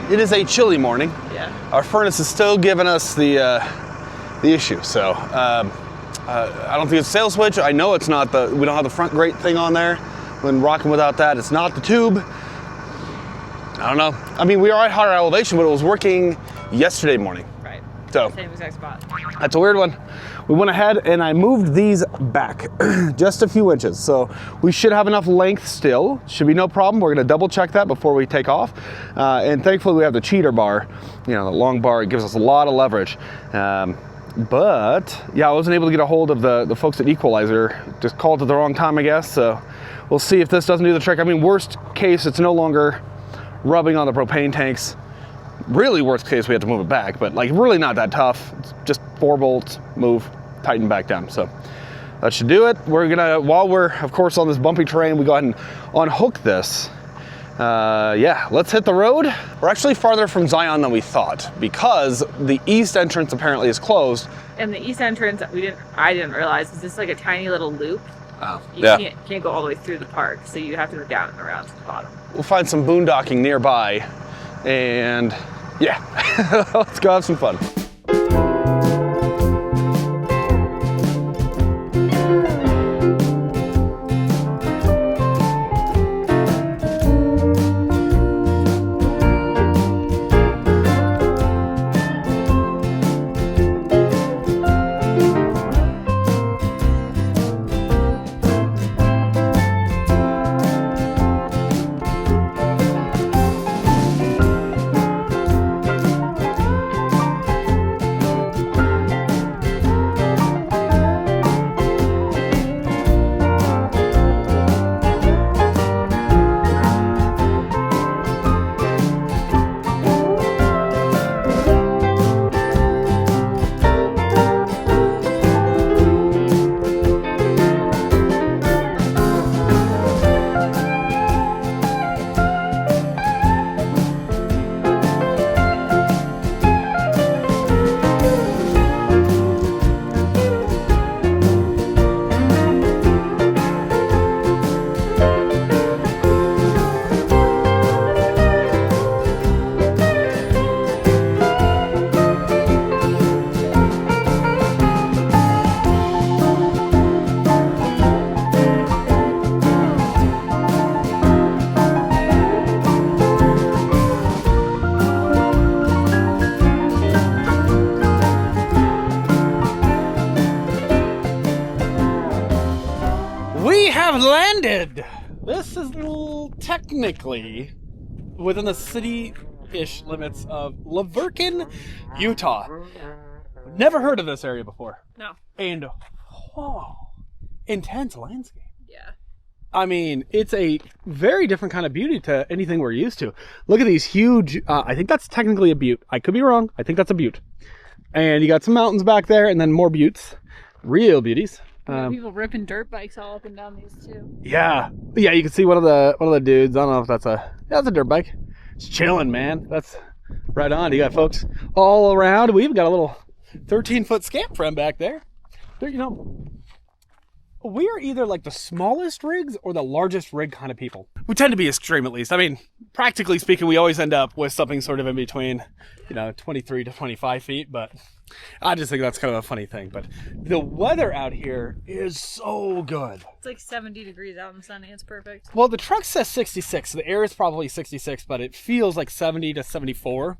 it is a chilly morning. Yeah. Our furnace is still giving us the issue. So I don't think it's a sail switch. I know it's not we don't have the front grate thing on there. When rocking without that, it's not the tube. I don't know. I mean, we are at higher elevation, but it was working yesterday morning. Right. So Same exact spot. that's a weird one. We went ahead and I moved these back just a few inches. So we should have enough length still. Should be no problem. We're gonna double check that before we take off. And thankfully we have the cheater bar, the long bar. It gives us a lot of leverage. But yeah, I wasn't able to get a hold of the folks at Equalizer. Just called at the wrong time, I guess. So we'll see if this doesn't do the trick. I mean, worst case, it's no longer rubbing on the propane tanks. Really worst case, we have to move it back, but like really not that tough. It's just 4 bolts, move, tighten back down. So that should do it. We're gonna, while we're of course on this bumpy terrain, we go ahead and unhook this. Yeah, let's hit the road. We're actually farther from Zion than we thought because the east entrance apparently is closed. And the east entrance, I didn't realize, is just like a tiny little loop. Oh, You can't go all the way through the park, so you have to go down and around to the bottom. We'll find some boondocking nearby, and yeah, let's go have some fun. Landed. This is technically within the city-ish limits of Verkin, Utah. Never heard of this area before. No. And whoa, intense landscape. Yeah. I mean, it's a very different kind of beauty to anything we're used to. Look at these huge, I think that's technically a butte. I could be wrong. I think that's a butte. And you got some mountains back there and then more buttes. Real beauties. People ripping dirt bikes all up and down these too. Yeah, you can see one of the dudes. I don't know if that's a dirt bike. It's chilling, man. That's right on. You got folks all around. We've got a little 13-foot scamp friend back there. We are either like the smallest rigs or the largest rig kind of people. We tend to be extreme, at least. I mean, practically speaking, we always end up with something sort of in between, 23 to 25 feet, but I just think that's kind of a funny thing. But the weather out here is so good. It's like 70 degrees out and sunny. It's perfect. Well, the truck says 66. So the air is probably 66, but it feels like 70 to 74,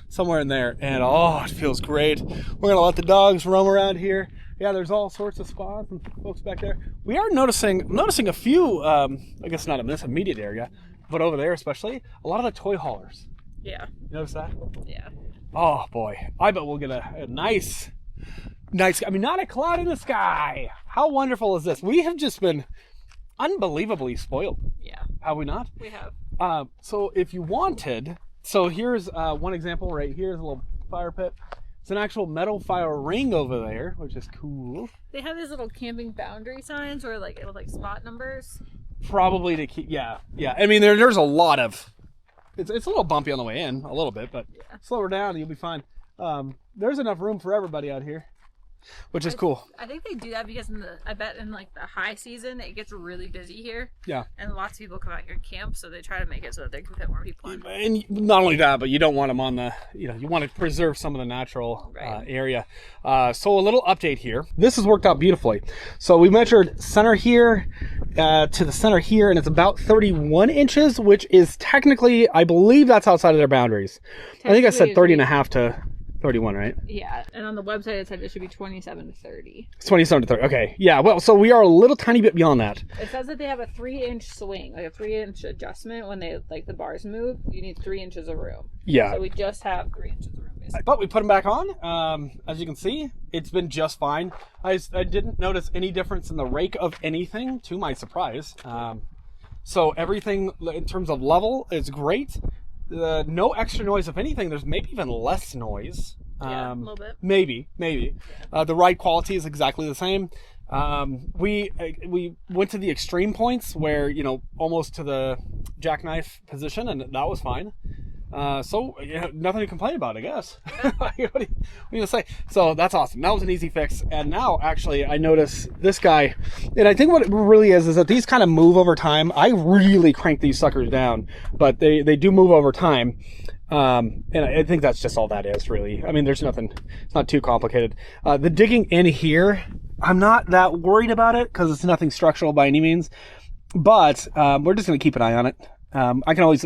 somewhere in there. And it feels great. We're going to let the dogs roam around here. Yeah, there's all sorts of spots and folks back there. We are noticing a few, I guess not in this immediate area, but over there especially, a lot of the toy haulers. Yeah. You notice that? Yeah. Oh boy, I bet we'll get a nice, I mean, not a cloud in the sky. How wonderful is this? We have just been unbelievably spoiled. Yeah. Have we not? We have. So if you wanted, so here's one example right here is a little fire pit. It's an actual metal fire ring over there, which is cool. They have these little camping boundary signs or like spot numbers. Probably to keep, yeah. I mean, there's a lot of, it's a little bumpy on the way in, a little bit, but slow her down and you'll be fine. There's enough room for everybody out here. which is cool. I think they do that because I bet in like the high season it gets really busy here. Yeah. And lots of people come out here and camp, so they try to make it so that they can fit more people in. And not only that, but you don't want them on the, you want to preserve some of the natural area. So a little update here. This has worked out beautifully. So we measured center here to the center here, and it's about 31 inches, which is technically, I believe that's outside of their boundaries. I think I said 30 and a half to 31, right? Yeah, and on the website it said it should be 27 to 30. It's 27 to 30. Okay, yeah. Well, so we are a little tiny bit beyond that. It says that they have a 3-inch swing, like a 3-inch adjustment when they the bars move. You need 3 inches of room. Yeah. So we just have 3 inches of room, basically. But we put them back on. As you can see, it's been just fine. I didn't notice any difference in the rake of anything, to my surprise. So everything in terms of level is great. No extra noise. If anything, there's maybe even less noise. Yeah, a little bit. Maybe. The ride quality is exactly the same. We went to the extreme points where, almost to the jackknife position, and that was fine. So nothing to complain about, I guess. What are you gonna say? So that's awesome. That was an easy fix. And now actually I notice this guy, and I think what it really is that these kind of move over time. I really crank these suckers down, but they do move over time. And I think that's just all that is, really. I mean, there's nothing, it's not too complicated. The digging in here, I'm not that worried about it because it's nothing structural by any means, but we're just going to keep an eye on it. I can always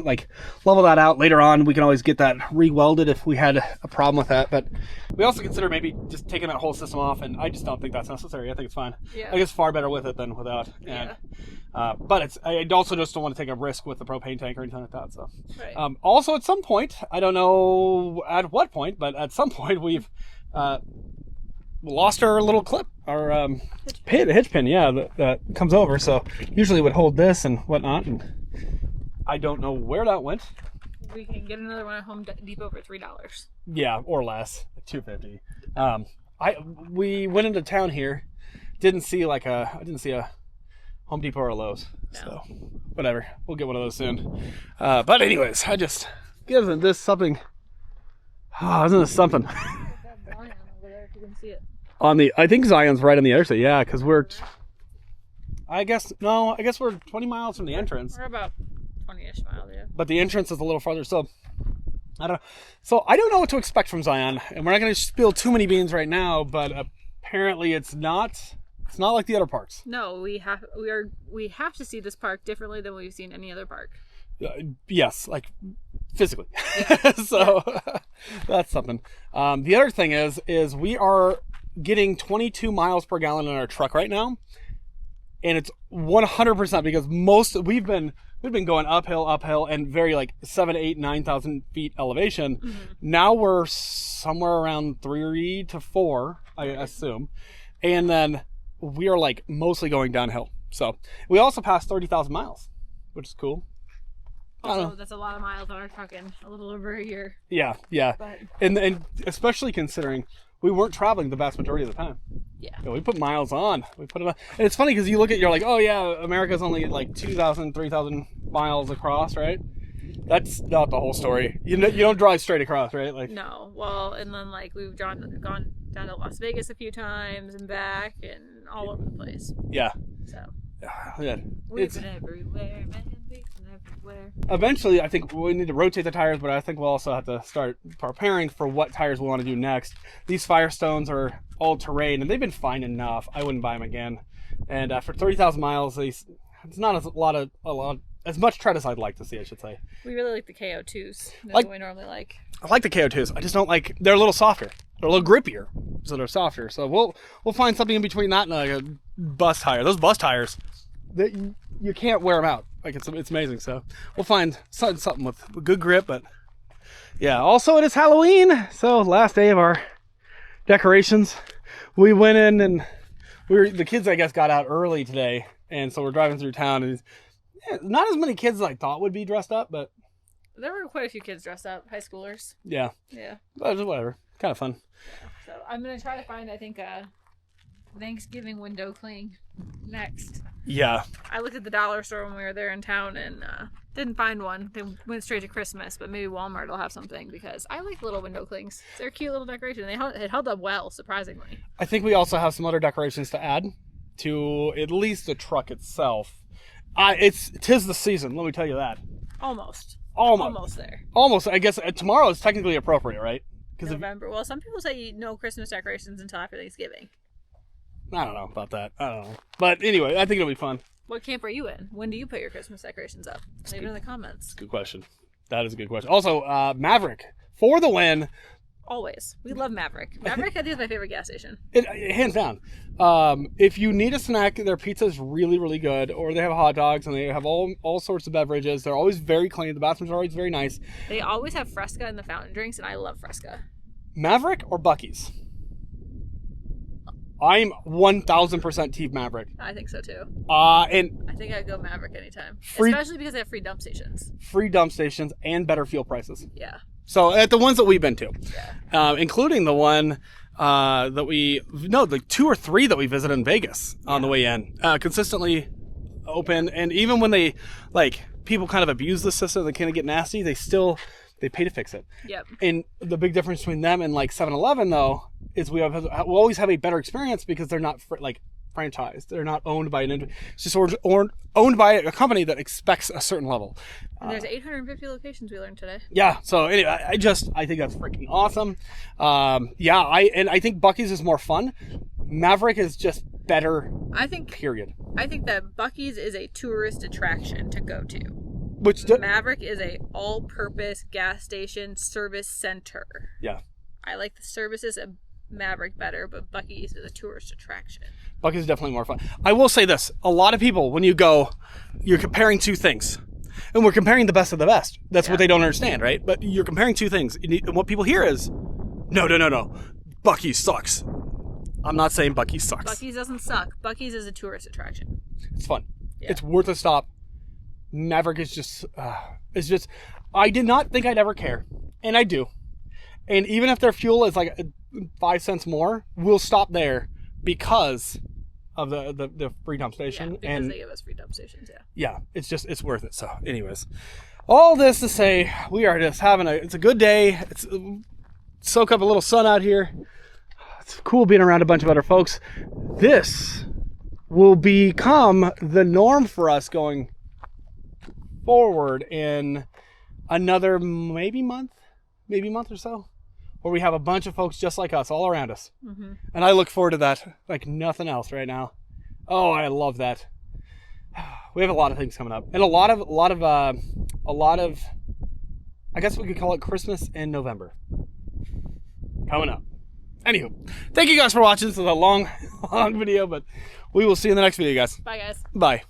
level that out later on. We can always get that re-welded if we had a problem with that. But we also consider maybe just taking that whole system off, and I just don't think that's necessary. I think it's fine. Yeah. I think it's far better with it than without. Yeah. And, but I also just don't want to take a risk with the propane tank or anything like that. So, Right. Also at some point, I don't know at what point, but at some point we've lost our little clip, our hitch pin, that comes over. So usually it would hold this and whatnot, and I don't know where that went. We can get another one at Home Depot for $3. Yeah, or less, $2.50. We went into town here, didn't see a Home Depot or a Lowe's. No. So whatever, we'll get one of those soon. But anyways, isn't this something? Isn't this something? Zion over there, if you can see it. I think Zion's right on the other side. Yeah, because I guess we're 20 miles from the entrance. We're about 20-ish miles, yeah. But the entrance is a little farther, so I don't know what to expect from Zion, and we're not going to spill too many beans right now. But apparently, it's not like the other parks. No, we have to see this park differently than we've seen any other park. Yes, like physically. Yeah. So that's something. The other thing is we are getting 22 miles per gallon in our truck right now, and it's 100% because we've been going uphill, and very 7, 8, 9,000 feet elevation. Mm-hmm. Now we're somewhere around 3 to 4, I assume, and then we are mostly going downhill. So we also passed 30,000 miles, which is cool. Also, that's a lot of miles on our truck in a little over a year. Yeah. But... And especially considering we weren't traveling the vast majority of the time. Yeah. We put miles on. We put it on. And it's funny because you're like, oh yeah, America's only 2,000, 3,000 miles across, right? That's not the whole story. You don't drive straight across, right? No. Well, and then we've gone down to Las Vegas a few times and back and all over the place. Yeah. So. Yeah. We've been everywhere, man. We've been everywhere. Eventually, I think we need to rotate the tires, but I think we'll also have to start preparing for what tires we want to do next. These Firestones are all terrain, and they've been fine enough. I wouldn't buy them again. And for 30,000 miles, it's not as much tread as I'd like to see, I should say. We really like the KO2s. That's what we normally like. I like the KO2s. I just don't like. They're a little softer. They're a little grippier, so they're softer. So we'll find something in between that and a bus tire. Those bus tires, you can't wear them out. It's amazing. So we'll find something with good grip. But yeah. Also, it is Halloween, so last day of our decorations. We went in and the kids, I guess, got out early today, and so we're driving through town, and not as many kids as I thought would be dressed up, but there were quite a few kids dressed up, high schoolers. Yeah. Yeah. But whatever, kind of fun. Yeah. So I'm gonna try to find, I think, Thanksgiving window cling next. Yeah. I looked at the dollar store when we were there in town and didn't find one. They went straight to Christmas, but maybe Walmart will have something because I like little window clings. They're a cute little decoration. It held up well, surprisingly. I think we also have some other decorations to add to at least the truck itself. Tis the season, let me tell you that. Almost there. Almost. I guess tomorrow is technically appropriate, right? November. Well, some people say no Christmas decorations until after Thanksgiving. I don't know about that. I don't know. But anyway, I think it'll be fun. What camp are you in? When do you put your Christmas decorations up? Leave it in the comments. Good question. That is a good question. Also, Maverick for the win. Always. We love Maverick. Maverick, I think, is my favorite gas station. Hands down. If you need a snack, their pizza is really, really good. Or they have hot dogs and they have all sorts of beverages. They're always very clean. The bathrooms are always very nice. They always have Fresca in the fountain drinks, and I love Fresca. Maverick or Buc-ee's? I'm 1000% Team Maverick. I think so too. And I think I'd go Maverick anytime. Especially because they have free dump stations. Free dump stations and better fuel prices. Yeah. So at the ones that we've been to. Yeah. Including the one the 2 or 3 that we visited in Vegas on the way in. Consistently open. And even when they, people kind of abuse the system, they kind of get nasty, they pay to fix it. Yep. And the big difference between them and 7-Eleven though is we always have a better experience because they're not franchised. They're not owned by it's just owned by a company that expects a certain level. And there's 850 locations we learned today. Yeah. So anyway, I think that's freaking awesome. I think Buc-ee's is more fun. Maverick is just better. Period. I think that Buc-ee's is a tourist attraction to go to. Maverick is a all-purpose gas station service center. Yeah. I like the services of Maverick better, but Buc-ee's is a tourist attraction. Buc-ee's is definitely more fun. I will say this. A lot of people, when you go, you're comparing two things. And we're comparing the best of the best. That's what they don't understand, right? But you're comparing two things. And what people hear is, no. Buc-ee's sucks. I'm not saying Buc-ee's sucks. Buc-ee's doesn't suck. Buc-ee's is a tourist attraction. It's fun. Yeah. It's worth a stop. Maverick is just, I did not think I'd ever care. And I do. And even if their fuel is 5 cents more, we'll stop there because of the free dump station. Yeah, because they give us free dump stations, Yeah, it's worth it. So anyways, all this to say, we are just it's a good day. Soak up a little sun out here. It's cool being around a bunch of other folks. This will become the norm for us going forward in another maybe month or so, where we have a bunch of folks just like us all around us. Mm-hmm. And I look forward to that like nothing else right now. Oh, I love that. We have a lot of things coming up, and a lot of I guess we could call it Christmas in November coming up. Anywho, thank you guys for watching. This is a long video, but we will see you in the next video, guys. Bye, guys. Bye.